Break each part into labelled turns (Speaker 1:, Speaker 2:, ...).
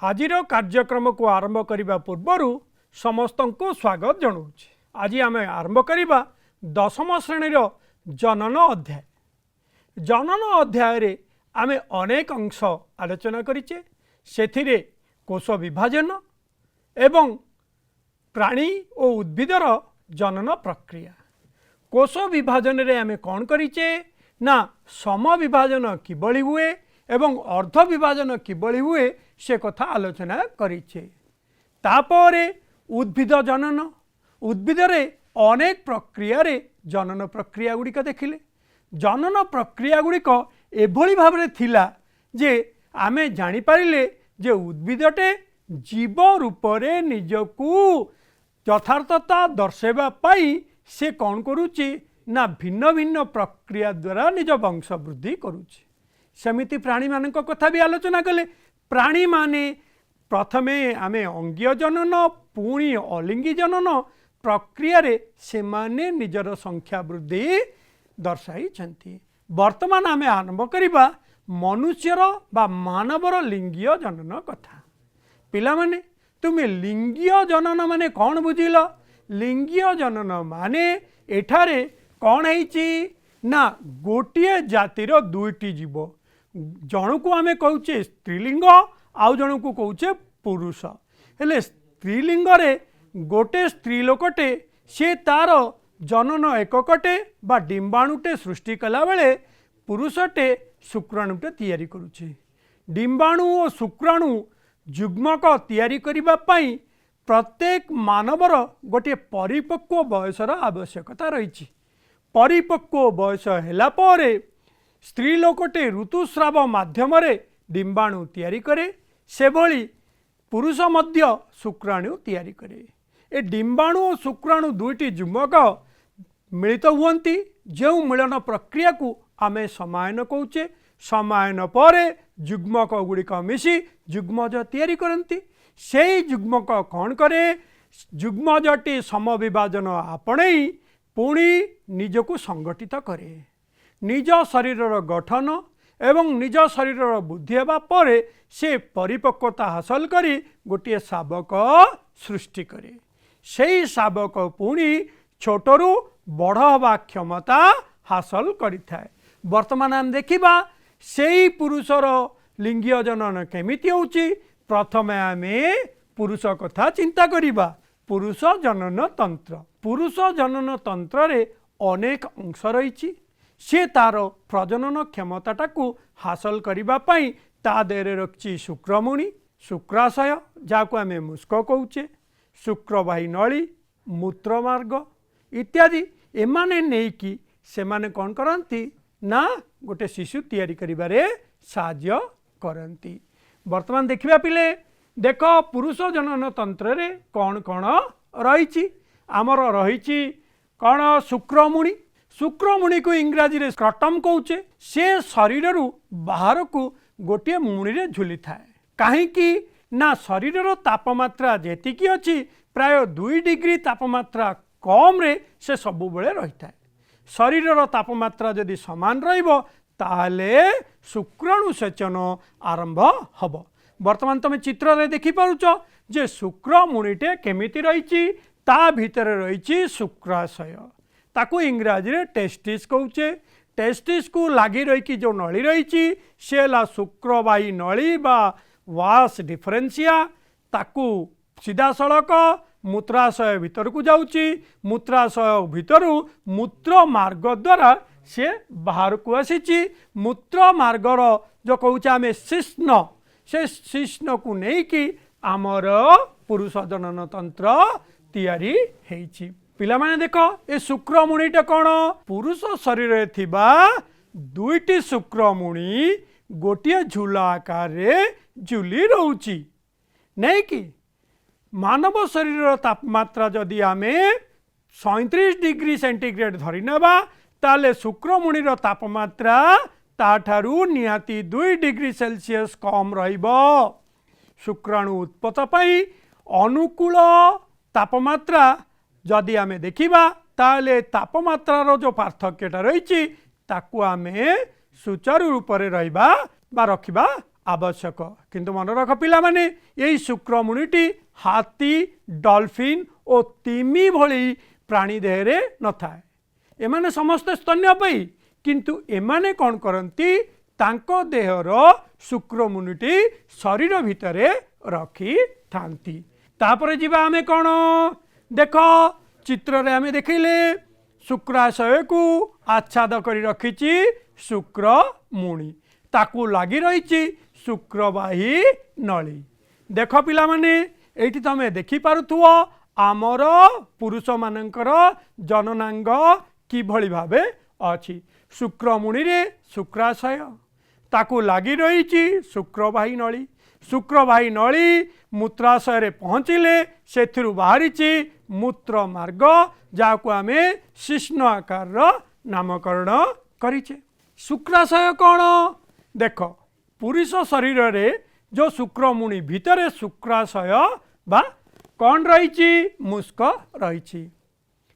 Speaker 1: आजिर कार्यक्रम को आरंभ करने पूर्वर समस्त को स्वागत जनाऊँ। आज आम आरंभ करवा दशम श्रेणी जनन अध्याय। जनन अध्याय रे आमे अनेक अंश आलोचना करिचे। सेथिरे कोश विभाजन एवं प्राणी और उद्भिदर जनन प्रक्रिया। कोश विभाजन रे आमे कौन करिचे ना सम विभाजन किबळी हुए एवं अर्ध विभाजन किबळी हुए से कथा आलोचना करिचे। तापरे उद्भिद जनन, उद्भिद रे अनेक प्रक्रिया रे जनन प्रक्रिया गुड़िक देखिले। जनन प्रक्रिया गुड़िक एभली भाव में थिला जे आमे जानी पारिले जे उद्भिदटे जीव रूप रे निजकू यथार्थता दर्शाइबा पाई से कौन करुची ना भिन्न भिन्न प्रक्रिया द्वारा निज वंश वृद्धि करुची। सेमिति प्राणी मान कथा भी आलोचना कले। प्राणी माने प्रथमे आमे अंगीय जनन पुणी अलिंगी जनन प्रक्रिया रे से माने निजर संख्या वृद्धि दर्शाई। वर्तमान आमे आरंभ करिबा मनुष्यर बा मानवर लिंगीय जनन कथा। पिला माने तुमे लिंगीय जनन माने कौन बुझिल? लिंगीय जनन माने एठारे कौन है ना गोटे जातिर दुईटी जीव। जन को आमे कहूचे स्त्रीलिंग आउ जन को कहूचे पुरुष। हेले स्त्रीलिंग रे गोटे स्त्री लोकटे से तार जनन एककटे बा डिंबाणुटे सृष्टि कला बेले पुरुषटे शुक्राणुटे तैयारी करुचे। डिंबाणु और शुक्राणु युग्मक तैयारी करिबा पाई प्रत्येक मानवर गोटे परिपक्व बयसर आवश्यकता रही। परिपक्व बयस हैला परे स्त्री लोकटे ऋतुस्राव माध्यम डिंबाणु तैयारी करे, से भली पुरुष मध्य शुक्राणु तैयारी करे। ए डिंबाणु और शुक्राणु दुईटी युग्मक मिलित हुअंती। जो मिलन प्रक्रिया को आमे समायन कहूचे। समायन पर युग्मक गुड़िक मिसी युग्मज तैयारी करती। से युग्मक कौन करे? युग्मजटी समविभाजन आपणई पुणी निजको संगठित करे। निज शरीरर गठन एवं निज शरीरर बुद्धि हेबा परे से परिपक्वता हासिल करी गोटे शावक सृष्टि करे। सेई शावक पुणी छोटरू बड़ हवा क्षमता हासिल करिथाए। वर्तमान आम देखिबा सेई पुरुषर लिंगीय जनन केमिति होउची। प्रथमे आमे पुरुष कथा चिंता करिबा। पुरुष जनन तंत्र। पुरुष जनन तंत्र रे अनेक अंश रही। से तार प्रजनन क्षमताटा को हासिल करिबा पाई ता देहरे रखी शुक्रमुणी, शुक्राशय जाको आमे मुस्क कहूचे, शुक्रवाही नली, मूत्रमार्ग इत्यादि एमाने नेकी से माने कौन करती ना गोटे शिशु तैयारी करिबारे साहाय्य करती। वर्तमान देखिबा पिले देख पुरुष जनन तंत्र रे कौन कौन रही। आमर रही कौन शुक्रमुणी। शुक्रमुणी को इंग्राजी रे स्क्रटम कहूचे। से शरीर बाहर को गोटे मुणी रे झुली थाए। कहीं ना शरीर तापमात्रा जेतिकी अच्छी प्राय 2 डिग्री तापमात्रा कम रे से सबु बेले रही थाए। शरीर तापमात्रा जदि समान रहिबो ताहले शुक्राणु सेचन आरंभ हब। वर्तमान तुम चित्र रे देखि पारुच जे शुक्रमुणीटे केमिति रही। ता भितर रही शुक्राशय, ताकू इंग्राजी रे टेस्टिस कहूचे। टेस्टिस को लगी रही जो नली रही से शुक्रवाही नली बा वास डिफरेंसिया। ताकू सीधा सड़क मूत्राशय भीतर को जाऊँची। मूत्राशय भीतर मूत्र मार्ग द्वारा से बाहर को आसी। मूत्र मार्गर जो कहूचे आम शिश्न, से शिश्न को लेकिन आमर पुरुष जनन तंत्र तैयारी हेइची। पिला माने देख ए शुक्रमुणीटा कौन? पुरुष शरीर रे थिबा दुईटी शुक्रमुणी गोटे झूला आकार रे झुली रहउची। नहीं कि मानव शरीर तापमात्रा जदि आमे 37 डिग्री सेंटीग्रेड धरी नेबा ताले शुक्रमुणीर तापमात्रा ताठारू निहाती 2 डिग्री सेल्सियस कम रहिबो। शुक्राणु उत्पत्ति पाई अनुकूल तापमात्रा जदि आमे देखिबा ताले तापमात्रार जो पार्थक्यटा रही ताकू आमे सुचारू रूप से रहिबा बा रखिबा आवश्यक किंतु मन रख पिला माने यही शुक्रमुणिटी हाथी डॉल्फिन और तिमी भली प्राणी देहरे न थाए एमाने समस्त स्तन्यपायी किंतु एमाने कौन करती तांको देहर शुक्रमुणिटी शरीर भितरे रखी थांती तापरे जीवा आमे कौन देख चित्र रे आमे देखिले शुक्राशय को आच्छाद करी रखिची शुक्रमुणि ताकू लगी रही शुक्रवाही नली देख पिला माने एठी तमे देखि पारुथुओ आमर पुरुष मानकर जननांग किभली भावे अछि शुक्रमुणि रे शुक्राशय ताकू लगी रही शुक्रवाही नली मूत्राशय रे पहुँचिले सेथिरु बाहरी मूत्र मार्ग जाको आमे शिश्न आकार नामकरण करिचे शुक्राशय कौन देख पुरुष शरीर रे जो शुक्रमुणि भितरे शुक्राशय बा कौन रही मुस्क रही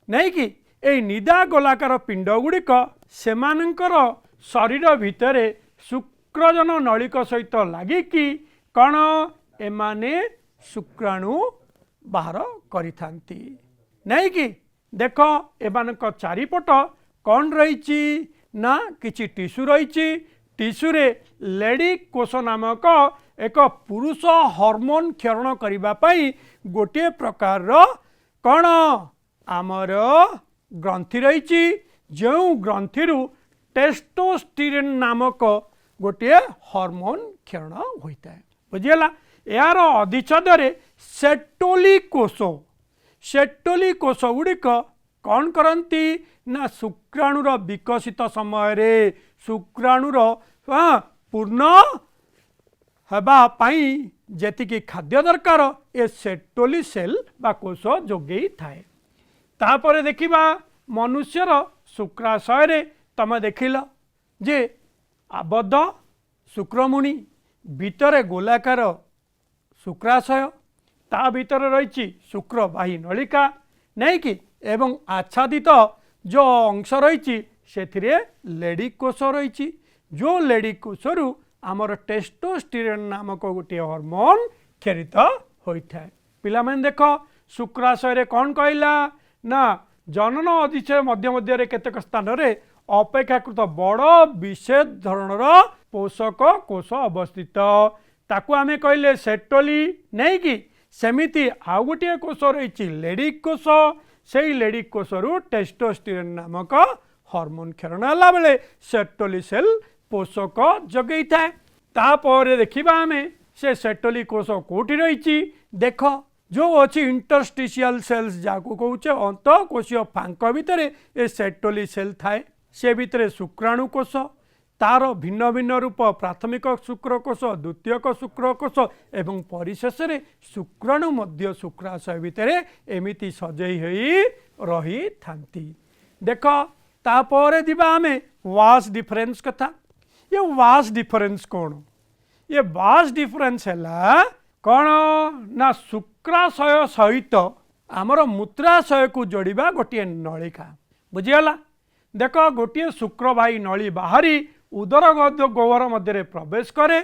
Speaker 1: नहीं कि ए निदा गोलाकार पिंड गुड़िक सेमानंकर शरीर भितरे शुक्रजन नलिक सहित लगिकी कौन एमाने शुक्राणु बाहर करिथांती नहीं कि देख एमानक चारिपट कौन रही ना किछि टिश्यू रही टिश्यू रे लेडी कोष नामक एक पुरुष हार्मोन क्षरण करिबा पई गोटे प्रकार कौन आमर ग्रंथि रही जो ग्रंथि टेस्टोस्टेरोन नामक गोटे हार्मोन क्षरण होता है बुझीगला यार अधिच्छेद सेटोली कोष गुड़िक कौन करती ना शुक्राणुर विकसित समय रे शुक्राणुर पूर्ण हवा पाई जेतिकी खाद्य दरकार ए सेटोली सेल बा कोष जोगई थाए तापरे देखिबा मनुष्यर शुक्राशय रे तमे देखिल जे आबद्ध शुक्रमुणि भितरे गोलाकार शुक्राशय ता भितर रही शुक्रवाही नलिका नहीं कि एवं आच्छादित जो अंश रही से लेडी कोष रही जो लेडी कोषरु आमर टेस्टोस्टेरोन नामक गोटे हार्मोन क्षरित होता है पिला माने देख शुक्राशय रे कौन कहला ना जनन अधिच्छेद मध्य मध्य केतेक स्थान रे अपेक्षाकृत बड़ विशेष धरणर पोषक कोष अवस्थित ताकू आमे कहले सेटोली नहीं कि सेमिति आउ गोटे कोष रही लेडी कोष से लेडी कोषरु टेस्टोस्टेरोन नामक हार्मोन क्षरण हला बेले सेटोली सेल पोषक जगई थाए तापर देखिबा आमे से सेटोली कोष कोठी रही देख जो अच्छी इंटरस्टिशियल सेल्स जाको कहूचे अंतःकोशीय फांक भितर ए सेटोली सेल थाए से भितर शुक्राणु कोष तार भिन्न भिन्न रूप प्राथमिक शुक्रकोश द्वितीयक शुक्रकोश एवं परिशेष रे शुक्राणु मध्य शुक्राशय भितर एमिति सजई होई रही थांती देख तापर दिबा आमे वास डिफरेंस कथा ये वास डिफरेंस कौन ये वास डिफरेंस है कौन ना शुक्राशय सहित आमर मूत्राशय को जोड़िबा गोटे नलिका बुझीगला देख गोटे शुक्रवाही नली बाहरी उदर गह्वर मध्य प्रवेश करे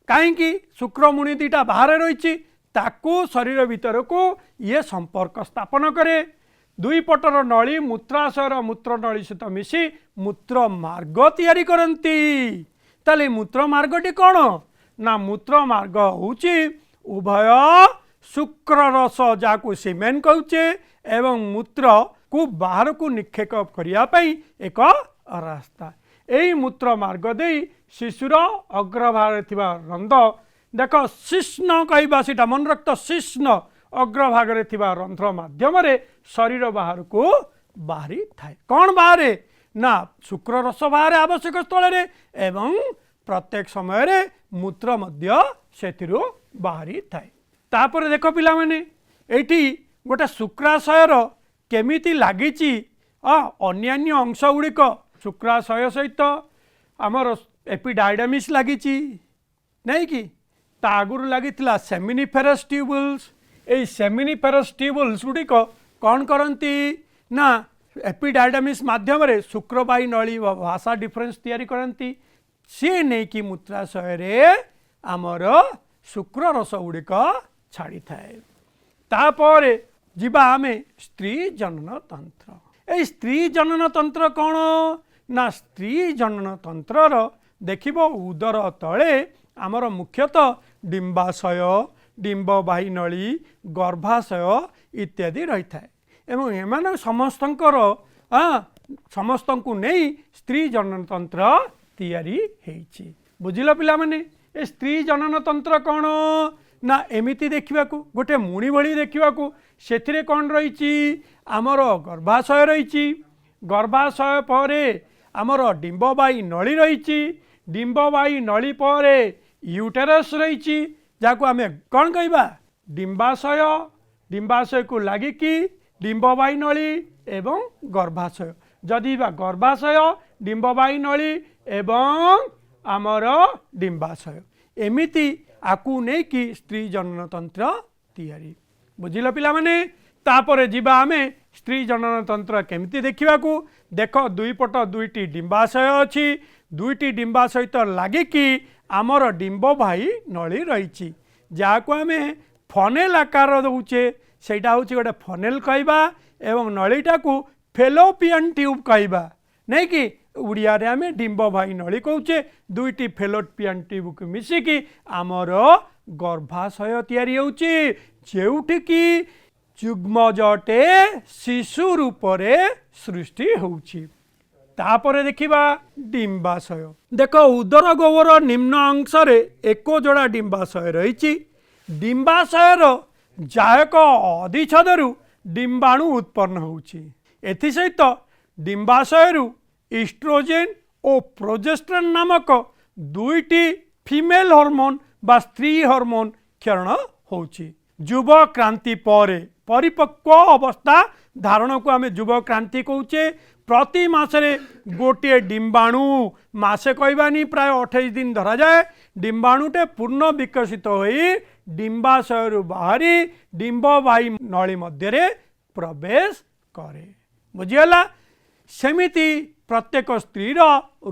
Speaker 1: कहीं शुक्रमुणि दीटा बाहर रही ताकू शरीर भीतर को ये संपर्क स्थापन करे दुई पटर नली मूत्राशयर मूत्र नली सहित मिसी मूत्र मार्ग तैयारी करती ताले मूत्र मार्गटी कौन ना मूत्र मार्ग होची उभय शुक्र रस जाकू सीमेन कहचे एवं मूत्र को बाहर को निक्षेप करने एक रास्ता यही मूत्र मार्ग दे शिशुर अग्रभाग रंध देख शिश्न कहवा से मन रक्त शिश्न अग्रभाग रंध्र माध्यम शरीर बाहर को बाहरी थाए कौन बाहरे ना शुक्र रस बाहर आवश्यक स्थल एवं प्रत्येक समय मूत्र मध्य से बाहरी थाए तापर देख पिला माने एठी गोटे शुक्राशयर केमिति लागिची अन्यान्य अंश गुड़िक शुक्राशय सहित आमर एपिडाइडमिस लागिची नहीं कि आगुर लगी सेमिनिफेरस ट्यूबुल्स ए सेमिनिफेरस ट्यूबुल्स गुड़िक कौन करती ना एपिडाइडमिस माध्यम शुक्रवाही नली भाषा डिफरेंस तैयारी करती सी नहीं कि मूत्राशय रे आमर शुक्र रस गुड़िक छाड़ी थाए। तापर जीवा आमे स्त्री जनन तंत्र। ए स्त्री जनन तंत्र कौन ना स्त्री जनन तंत्र देखिब उदर तले आमर मुख्यतः डिंबाशय डिंबवाही नली गर्भाशय इत्यादि रही थाए एवं एमान समस्तंकर समस्त को नहीं स्त्री जनन तंत्र तैयारी हेइछि। बुझिल पिला माने ए स्त्री जनन तंत्र कौन ना एमिति देखा गोटे मुणी भली देखा से कौन रही आमर गर्भाशय रही गर्भाशय पर आमर डिंबवाही नली रही डिंबवाही नली पर यूटेरस रही जहाँ आम कौन कहवा डिंबाशय डिंबाशय को लगिकी डिंबवाही नली एवं गर्भाशय जदि गर्भाशय डिंबवाही नली एवं आमर डिंबाशय एमिति आकु नहीं कि स्त्री जनन तंत्र तैयारी। बुझिल पिला माने तापर जीवा आमे स्त्री जनन तंत्र केमिति देखा देख दुई पट दुईटी डिंबाशय अच्छी दुईटी डिंबाशय तो लगिकी आमर डिंबवाही नली रही जहाँ को आम फनेल आकार दौचे सेटा हूँ गोटे फनेल कहवा एवं नलीटा को फेलोपियन ट्यूब कहवा नहीं कि उड़िया रे आमे डिंबवाही नली कहूचे दुईटी फेलोपियन ट्यूब को मिसिकी आमर गर्भाशय तैयारी होउची जेउठिकी जुग्मजटे शिशु रूप सृष्टि होउची। तापर देखिबा डिंबाशय देख उदर गह्वर निम्न अंश रे एको जोड़ा डिंबाशय रही डिंबाशयर जायक अधिच्छदरु डिंबाणु उत्पन्न होउची एथि सहित डिंबाशयरु इस्ट्रोजेन और प्रोजेस्टेरोन नामक दुईटी फीमेल हार्मोन बा स्त्री हार्मोन क्षरण होउची। युव क्रांति पर परिपक्व अवस्था धारण को आम युव क्रांति कहूचे प्रति मासरे गोटे डिंबाणु मासे कहबानी प्राय 28 दिन धरा जाए डिंबाणुटे पूर्ण विकसित होई डिंबाशय बाहरी डिंबवाही नली मध्य प्रवेश करे। बुझीगला सेमिति प्रत्येक स्त्रीर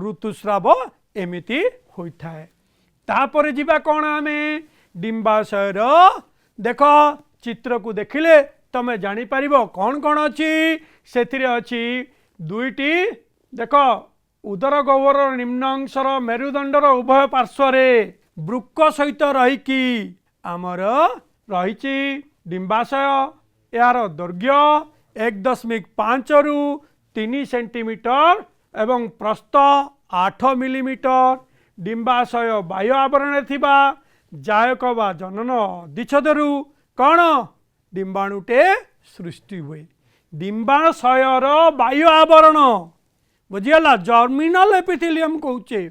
Speaker 1: ऋतुस्राव एमिति होता है। तापर जीवा कौन आम डिंबाशयर देख चित्र को देखिले तमें जापर कौन कौन अच्छी से अच्छी दुईटी देख उदर गह्वर निम्न अंशर मेरुदंडर उभय पार्श्वर वृक्क सहित रहीकि आमर रही डिंबाशय यार दैर्घ्य 1.5 रु 3 सेंटीमीटर एवं प्रस्थ 8 मिलीमीटर डिंबाशय बाह्य आवरण थिबा जायक बा जनन अधिच्छदरु कौन डिंबाणुटे सृष्टि हुए डिंबाशयर बाह्य आवरण बुझीगला जर्मिनल एपिथेलियम कहूचे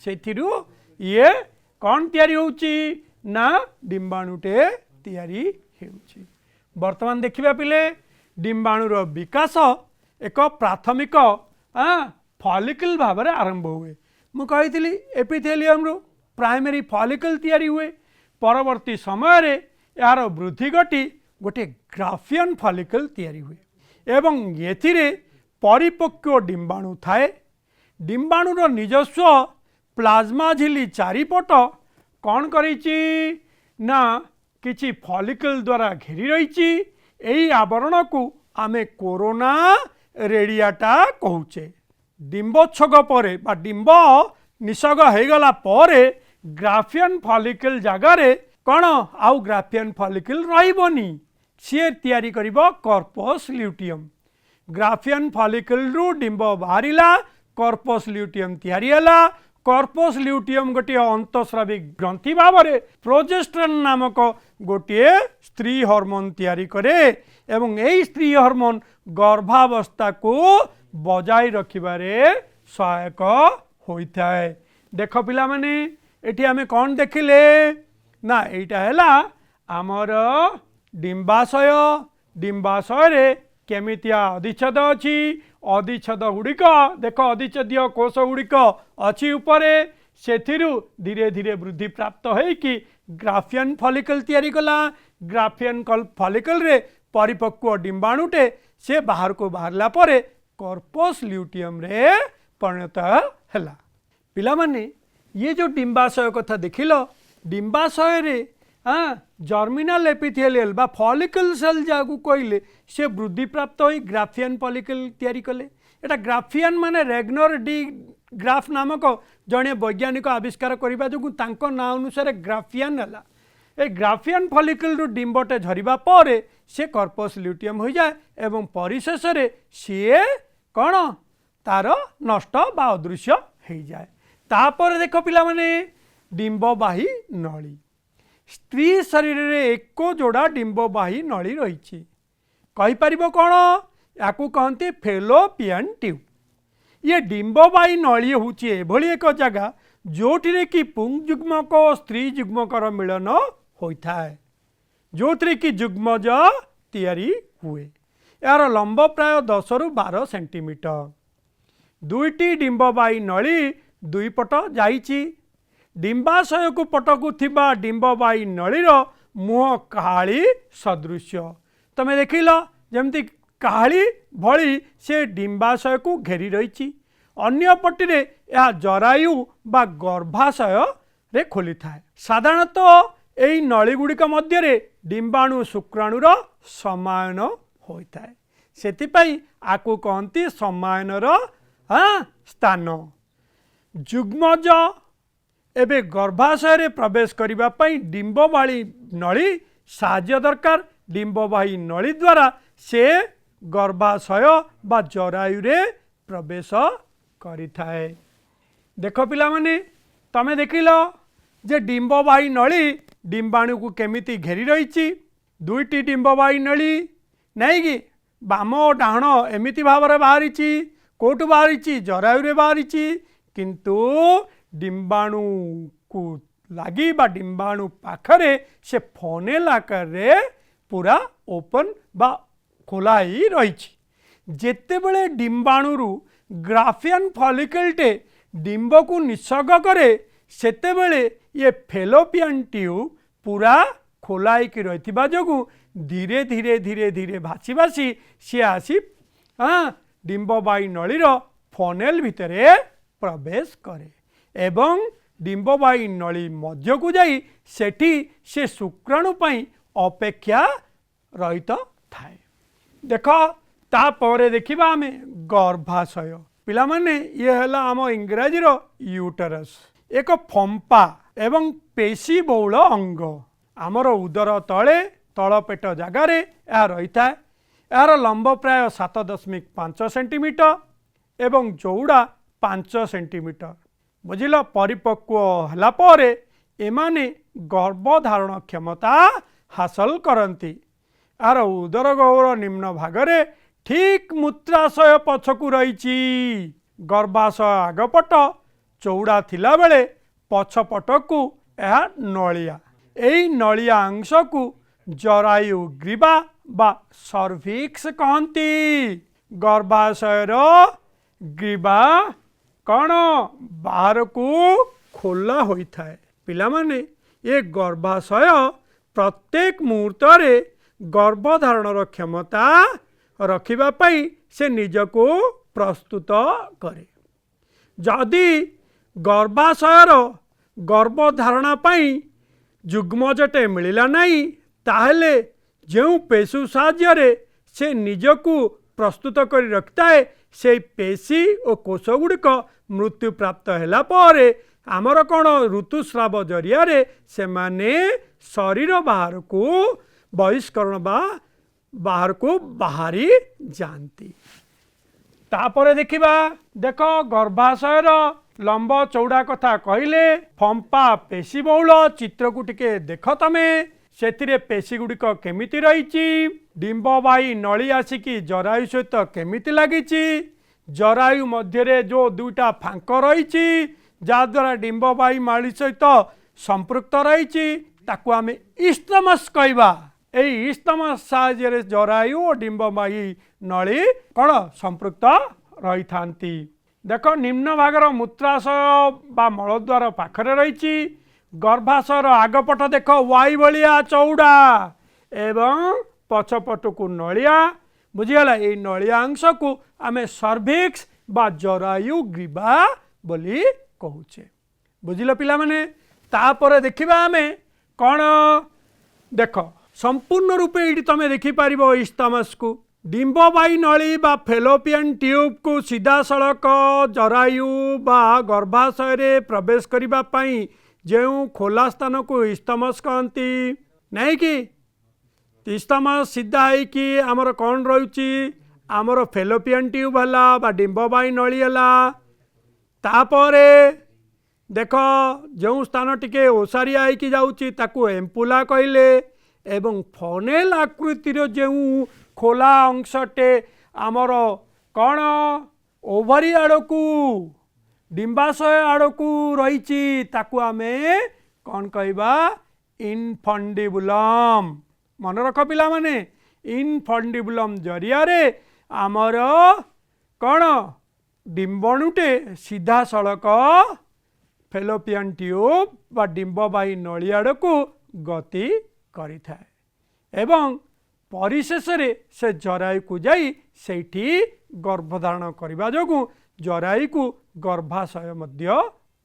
Speaker 1: से ये कौन तैयारी होउची ना डिंबाणुटे तैयारी हेउची। वर्तमान देखिबा पिले डिंबाणुर विकास एक प्राथमिक फॉलिकल भाव में आरंभ हुए मुझे एपिथेलियम रू प्राइमरी फॉलिकल तैयारी हुए परवर्ती समय रे यार वृद्धि घटी गोटे ग्राफियन फॉलिकल तैयारी हुए एवं एथिरे परिपक्व डिंबाणु थाए डिंबाणुर निजस्व प्लाज्मा झिली चारिपट कौन करिछि ना किछि फॉलिकल द्वारा घेरी रही यही आवरण को आमे कोरोना रेडियाटा कहूचे। डिंबोच्छग पर बा डिंब निषग होगला पर ग्राफियन फॉलिकल जगार कौन आउ ग्राफियन फॉलिकल रही सी तैयारी करिबो कॉर्पस ल्यूटियम ग्राफियन फॉलिकल रु डिंब बाहरिला कॉर्पस ल्यूटियम तैयारी हला कॉर्पस ल्यूटियम गोटे अंतस्रावी ग्रंथि भाव में प्रोजेस्टेरोन नामक गोटे स्त्री हार्मोन तैयारी करे एवं यही स्त्री हार्मोन गर्भावस्था को बजाई रखिबारे सहायक होता है। देख पिला माने एठी आमे कौन देखिले ना एटा हैला आमर डिंबाशय डिंबाशय रे केमितिया अधिच्छद अच्छी अधिच्छद गुड़िक देख अधिच्छदीय कोष गुड़िक अच्छी उपरे सेथिरु धीरे धीरे वृद्धि प्राप्त होइकि ग्राफियन फॉलिकल तैयारी कला ग्राफियन फॉलिकल रे परिपक्व डिंबाणुटे से बाहर को बाहरला परे कॉर्पस ल्यूटियम रे परिणत हैला। पिला माने ये जो डिंबाशय कथा देखिल डिंबाशय हाँ जर्मिनाल एपिथेलियल बा फॉलिकल सेल जहाँ कहले से वृद्धि प्राप्त हो ग्राफियन फॉलिकल तैयारी कले। एटा ग्राफियन माने रेग्नर डी ग्राफ नामक जड़े वैज्ञानिक आविष्कार करने जो तांको ना अनुसार ग्राफियन है। ए ग्राफियन फॉलिकल रु डिंबटे झरिबा परे से कर्पस ल्यूटियम हो जाए एवं परिशेष सी कौन तार नष्ट बा अदृश्य हो जाए। तापर देख पिला माने डिंबवाही नली स्त्री शरीर रे एक जोड़ा डिंबवाही नली रही कहीपर कौन या कहते फेलोपियन ट्यूब। ये डिंबवाही नली हूँ एभली एक जगह जो कि पुंग युग्मक और स्त्री युग्मकर मिलन होता है जो कि युग्मज तैयारी हुए। यार लंब प्राय 10 रु 12 सेंटीमीटर। दुईटी डिंबवाही नली दुई पट जाइछि। डिंबाशय को पटकु थिबा डिंबवाही नलीर मुह काली सदृश तमे देखिल जमती काली भली से डिंबाशय को घेरी रही। अन्य पटिरे यह जरायु बा गर्भाशय रे खोली थाए। साधारणतः यही नलीगुड़िक मध्य डिंबाणु शुक्राणुर समायन होता है सेतिपाई आकु कहती समायनर स्थान। युग्मज एबे गर्भाशय रे प्रवेश करिबा पई डिंबवाही नली साहाय्य दरकार। डिंबवाही नली द्वारा से गर्भाशय बा जरायु रे प्रवेश करि थाए। देख पिला माने तमे देखिल जे डिंबवाही नली डिंबाणु को केमिति घेरी रही। दुईटी डिंबवाही नली नहीं कि बाम और डाहण एमिति भाव में बाहरी कौटू बाहरी जरायु बाहरी किंतु डिंबाणु को लगी बा डिंबाणु पाखरे से फनेल आकार रे पूरा ओपन बा खोला ही रही। जेते बळे डिंबाणु ग्राफियन फॉलिकलटे डिंब को निसर्ग करे सेते बळे ये फेलोपियन ट्यूब पूरा खोलाई कि रही जो धीरे धीरे धीरे धीरे भासी भासी सी आसी डिंबवाही नलीर फनेल भितरे प्रवेश करे एवं डिंबवाही नली मध्य को जाई सेठी से शुक्राणु पई अपेक्षा रहित थाए। देख तापर देखिबा आमे गर्भाशय पिला माने ये हला आम इंग्राजी रो यूटरस एक फंपा एवं पेशी बहुल अंग आमर उदर तले तल पेट जगार रही था। यार लंब प्राय 7.5 सेंटीमीटर एवं चौड़ा 5 सेंटीमीटर। बुझिल परिपक्व हला परे एमाने गर्भधारण क्षमता हासिल करती। यार उदर गौर निम्न भागरे ठीक मूत्राशय पछकू रही। गर्भाशय आगपट चौड़ा थिला बेले पछपटकू यह नलिया यही नलिया अंश को जरायु ग्रीवा बा सर्विक्स कहती। गर्भाशयर ग्रीवा कौन बाहर को खोला होता है। पिला माने ये गर्भाशय प्रत्येक मुहूर्त गर्भधारण क्षमता रखिबा पई से निजको प्रस्तुत करे। जदि गर्भाशयर गर्भधारणा पई युग्मजटे मिलला नहीं ताहले जो पेशु साहाय्य से निजको प्रस्तुत कर रखता है से पेशी और कोष गुड़िक मृत्यु प्राप्त हैला परे आमर कौन ऋतुस्राव जरिया से माने शरीर बाहर को बहिष्करण बाहर को बाहरी जानती। तापर देखिबा देख गर्भाशयर लंब चौड़ा कथा कहले फंपा पेशी बहुल चित्र को टिके देख तमे से पेशी गुड़िक केमिति रही। डिंबवाही नली आसिकी जरायु सहित केमिति लगी। जरायु मध्य जो दुईटा फांक रही जहाद्वारा डिंबवाही माली सहित संपृक्त रही ताकू आमे इस्तमस कहवा। यही इस्तमस साहाय्य जरायु और डिंबवाही नली कौन संपृक्त रही थांती। देख निम्न भागर मूत्राशय बा मलद्वार पाखरे रही। गर्भाशयर आगपट देख वाई भलिया चौड़ा एवं पछपट को नलिया बुझीगला। ये नलिया अंश को आमे सर्भिक्स बा जरायु ग्रीवा बोली कहूचे। बुझिल पिला माने तापर देखिबा आमे कौन देख संपूर्ण रूपे ये तुम देखिपर इस्तमस को डिंबवायु नली बा फेलोपियन ट्यूब को सीधा सड़क जरायु बा गर्भाशय रे प्रवेश करने जो खोला स्थान को इस्तमस कहती नहीं कि इस्तमस सीधा होगी आमर कौन रही आमर फेलोपियन ट्यूब है बा डिंबवायु नली है तापर देख जो स्थान टिके ओसारिया होगी जाऊँगी ताकू एम्पुला कहले एवं फनेल आकृतिर जो खोला अंशटे आमर कौन ओभरी आड़कू डिंबाशय आड़कू रही ताकू आमे कौन कहबा इनफंडिबुलम मन रख पिला माने इनफंडिबुलम जरिया रे आमर कौन डिंबणुटे सीधा सड़क फेलोपियन ट्यूब बा डिंबवायु नली आड़कू गति करि थाए एवं परिशेष रे से जरायु को जाई सेठी गर्भधारण करने जोगु जरायु को गर्भाशय मध्य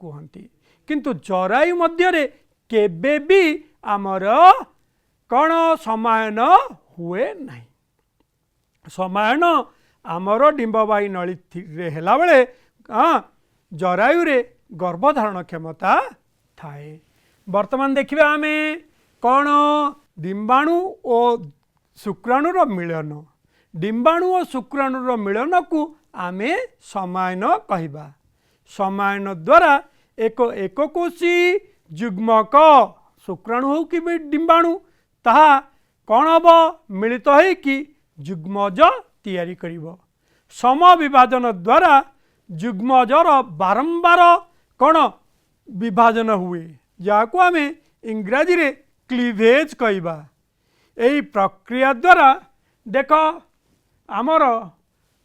Speaker 1: कहती किंतु जरायु मध्य रे केबे भी आमर कौन समायन हुए नहीं समायन आमर डिंबवायु नली रे हेला बेले जरायु रे गर्भधारण क्षमता थाए। वर्तमान देखिबा आमे कौन डिंबाणु और शुक्राणुर मिलन डिंबाणु और शुक्राणुर मिलन को आमे समायन कहबा समायन द्वारा एक कोशी युग्मक शुक्राणु हो कि डिंबाणु ताहा कौन हम मिलित हो कि युग्मज तैयारी करिवो समविभाजन द्वारा युग्मजर बारंबार कौन विभाजन हुए जाको आमे इंग्राजी रे क्लीवेज कहबा यही प्रक्रिया द्वारा देख आमर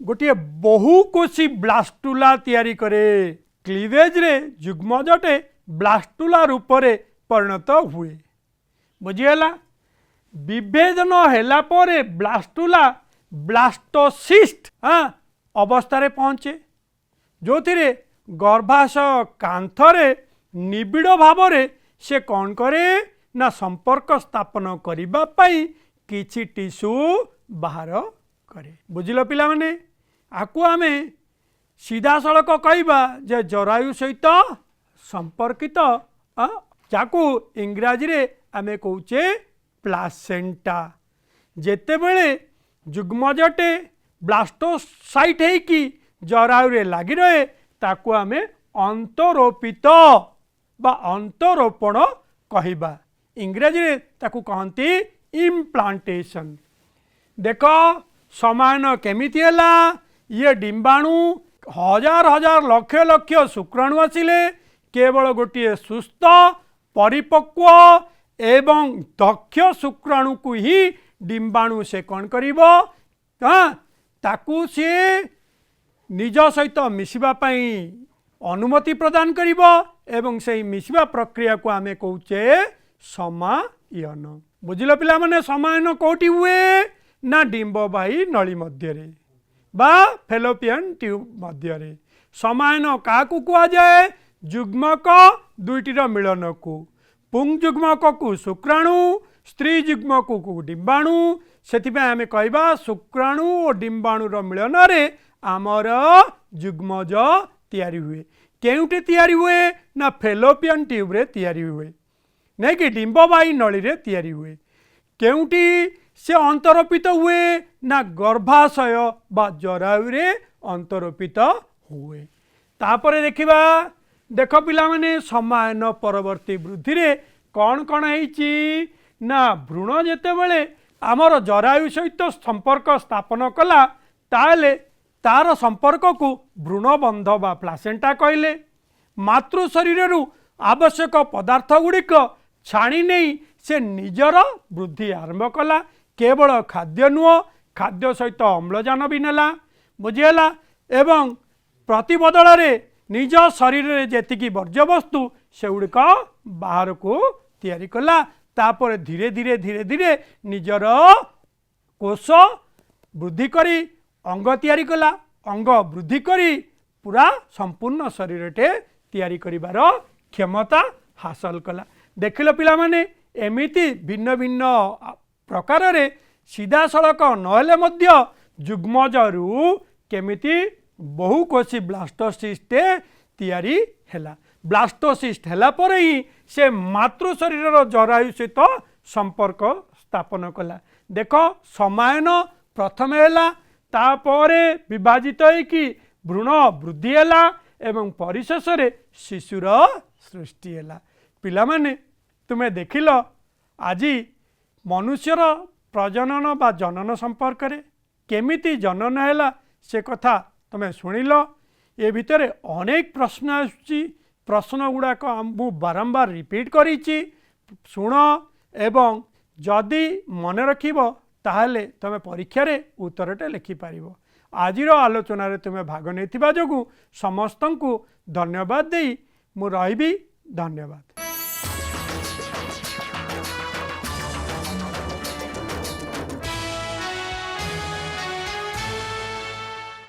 Speaker 1: गोटे बहुकोशी ब्लास्टुला तैयारी करे क्लीवेज रे युग्मजटे ब्लास्टुला रूप रे परिणत हुए बुझीगला विभेदन हेला परे ब्लास्टुला ब्लास्टोसिस्ट अवस्था रे पहुँचे जो थिरे गर्भाशय कांथरे निबिड़ भाव से कौन करे ना संपर्क स्थापन करिबा पई किछि टिश्यू बाहर करे बुझिल पिला माने आकु आमे सीधा सड़क कहबा जे जरायु सहित संपर्कित जाकू इंग्राजी रे आमे कहूचे प्लासेंटा जेते बेले युग्मजटे ब्लास्टोसाइट है कि जरायु रे लगी रहे ताकू आमे अंतरोपित बा अंतरोपण कहबा इंग्राजी रे ताकू कहती इम्प्लांटेशन देख समायन केमिति हैला ये डिंबाणु हजार हजार लक्ष लक्ष शुक्राणु आसिले केवल गोटे सुस्थ परिपक्व एवं दक्ष शुक्राणु को ही डिंबाणु से कौन करिवो ताकू से निज सहित मिसिबा पई अनुमति प्रदान करिवो एवं से मिसिबा प्रक्रिया को आमे कहूचे समायन बुझिल पिला माने समायन कोटी हुए ना डिंबवायु नली मध्य रे बा फेलोपियन ट्यूब मध्य रे समायन काकू कुआ जाए युग्मक दुईटीर मिलन को पुंग युग्मक को शुक्राणु स्त्री युग्मक को डिंबाणु सेथिबे आमे कहबा शुक्राणु और डिंबाणुर मिलन रे आमर युग्मज तैयारी हुए केउटे तैयारी हुए ना फेलोपियन ट्यूब रे तैयारी हुए नहीं कि डिंबवायु नली रे तैयारी हुए केउटी से अंतरोपित हुए ना गर्भाशय बा जरायु रे अंतरोपित हुए तापरे देखिबा देख पिला माने समायन परवर्ती वृद्धि रे कौन कौन है ना भ्रूण जेते बेले आमर जरायु सहित संपर्क स्थापन कला ताले तार संपर्क को भ्रूणबंध बा प्लासेंटा कहले मातृ शरीर आवश्यक पदार्थ गुड़िक छाणी नहीं से निजर वृद्धि आरंभ कला केवल खाद्य नुह खाद्य सहित अम्लजान भी नेला बुझीगला एवं प्रतिबदल रे निज शरीर रे जेतिकी वर्ज्यवस्तु से गुड़िक बाहर को तैयारी कला तापर धीरे धीरे धीरे धीरे निजर कोष वृद्धि करी अंग तैयारी कला अंग वृद्धि करी पूरा संपूर्ण शरीर टे तैयारी करिवार क्षमता हासिल कला। देखिल पिलामाने एमिति भिन्न भिन्न प्रकार रे सीधा सड़क नहेले मध्य जुग्मजरू केमिति बहुकोशी ब्लास्टोसिस्ट तैयारी हैला। ब्लास्टोसिस्ट हैला पर ही से मातृ शरीर जरायु सहित संपर्क स्थापन कला। देख समायन प्रथम हैला तापरे विभाजित होइकी भ्रूण वृद्धि हैला एवं परिशेष रे शिशुर सृष्टि हैला। पिलामाने तुमे देखिल आज मनुष्यर प्रजनन बा जनन संपर्क रे केमिति जनन हैला से कथा तुमे शुणिल। ए भितर अनेक प्रश्न आसुची, प्रश्न गुड़ाक मु बारंबार रिपीट करिछि शुण एवं जदि मन रखिब ताहले तुमे परीक्षा रे उत्तरटे लिखि पारिबो। आजिर आलोचना रे तुमे भाग नेथिबा जोगु समस्तंकु धन्यवाद देई मु रहिबी। धन्यवाद।